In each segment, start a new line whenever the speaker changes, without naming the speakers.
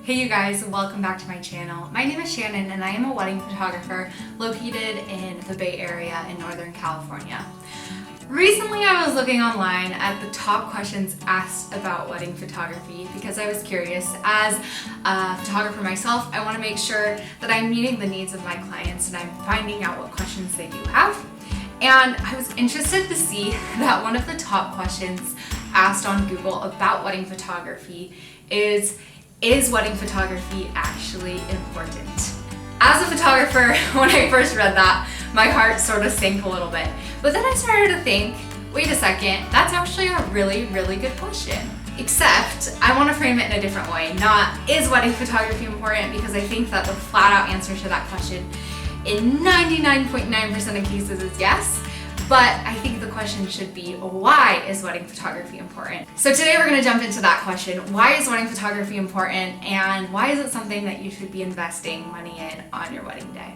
Hey you guys, welcome back to my channel. My name is Shannon and I am a wedding photographer located in the Bay Area in Northern California. Recently I was looking online at the top questions asked about wedding photography because I was curious. As a photographer myself, I want to make sure that I'm meeting the needs of my clients and I'm finding out what questions they do have. And I was interested to see that one of the top questions asked on Google about wedding photography is wedding photography actually important? As a photographer, when I first read that, my heart sort of sank a little bit. But then I started to think, wait a second, that's actually a really, really good question. Except, I want to frame it in a different way. Not, is wedding photography important? Because I think that the flat out answer to that question in 99.9% of cases is yes. But I think the question should be, why is wedding photography important? So today we're going to jump into that question. Why is wedding photography important, and why is it something that you should be investing money in on your wedding day?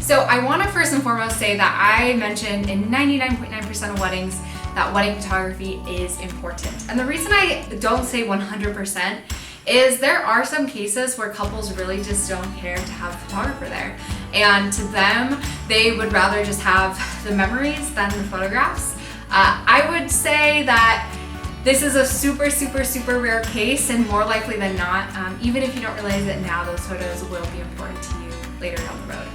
So I want to first and foremost say that I mentioned in 99.9% of weddings that wedding photography is important. And the reason I don't say 100% is there are some cases where couples really just don't care to have a photographer there. And to them, they would rather just have the memories than the photographs. I would say that this is a super, super, super rare case, and more likely than not, even if you don't realize it now, those photos will be important to you later down the road.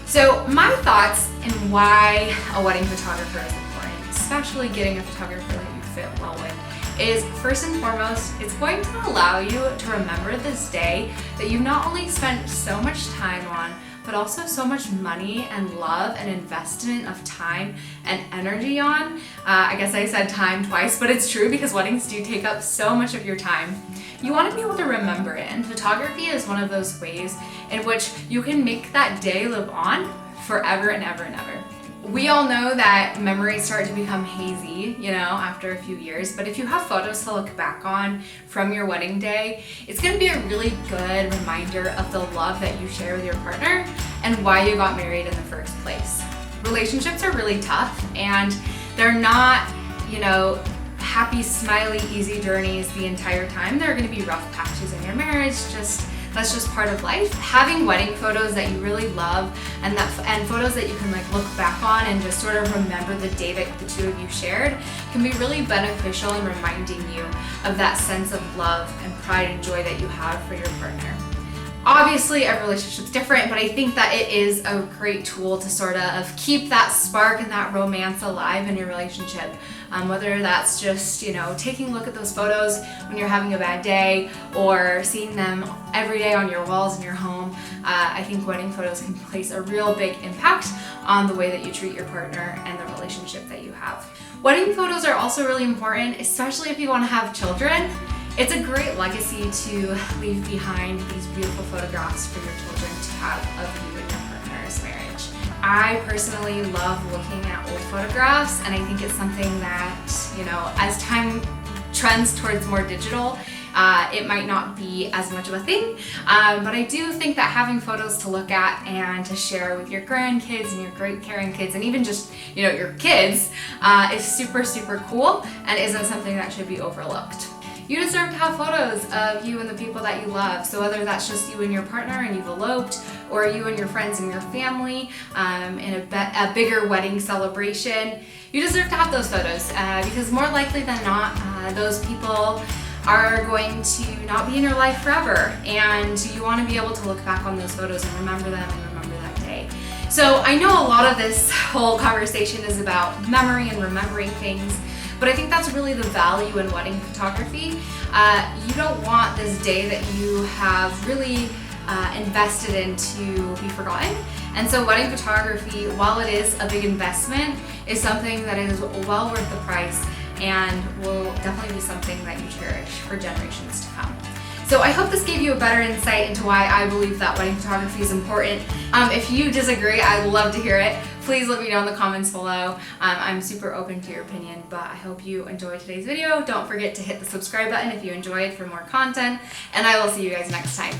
So my thoughts in why a wedding photographer is important, especially getting a photographer that you fit well with, is first and foremost, it's going to allow you to remember this day that you've not only spent so much time on, but also so much money and love and investment of time and energy on. I guess I said time twice, but it's true because weddings do take up so much of your time. You want to be able to remember it, and photography is one of those ways in which you can make that day live on forever and ever and ever. We all know that memories start to become hazy, after a few years, but if you have photos to look back on from your wedding day, it's going to be a really good reminder of the love that you share with your partner and why you got married in the first place. Relationships are really tough, and they're not, happy, smiley, easy journeys the entire time. There are going to be rough patches in your marriage, that's just part of life. Having wedding photos that you really love and photos that you can look back on and just sort of remember the day that the two of you shared can be really beneficial in reminding you of that sense of love and pride and joy that you have for your partner. Obviously, every relationship's different, but I think that it is a great tool to sort of keep that spark and that romance alive in your relationship. Whether that's just, taking a look at those photos when you're having a bad day or seeing them every day on your walls in your home, I think wedding photos can place a real big impact on the way that you treat your partner and the relationship that you have. Wedding photos are also really important, especially if you want to have children. It's a great legacy to leave behind these beautiful photographs for your children to have of you and your partner's marriage. I personally love looking at old photographs, and I think it's something that, as time trends towards more digital, it might not be as much of a thing, but I do think that having photos to look at and to share with your grandkids and your great-grandkids and even just, your kids is super, super cool and isn't something that should be overlooked. You deserve to have photos of you and the people that you love. So whether that's just you and your partner and you've eloped, or you and your friends and your family in a bigger wedding celebration, you deserve to have those photos because more likely than not, those people are going to not be in your life forever, and you want to be able to look back on those photos and remember them and remember that day. So I know a lot of this whole conversation is about memory and remembering things, but I think that's really the value in wedding photography. You don't want this day that you have really invested in to be forgotten. And so wedding photography, while it is a big investment, is something that is well worth the price and will definitely be something that you cherish for generations to come. So I hope this gave you a better insight into why I believe that wedding photography is important. If you disagree, I'd love to hear it. Please let me know in the comments below. I'm super open to your opinion, but I hope you enjoyed today's video. Don't forget to hit the subscribe button if you enjoyed for more content, and I will see you guys next time.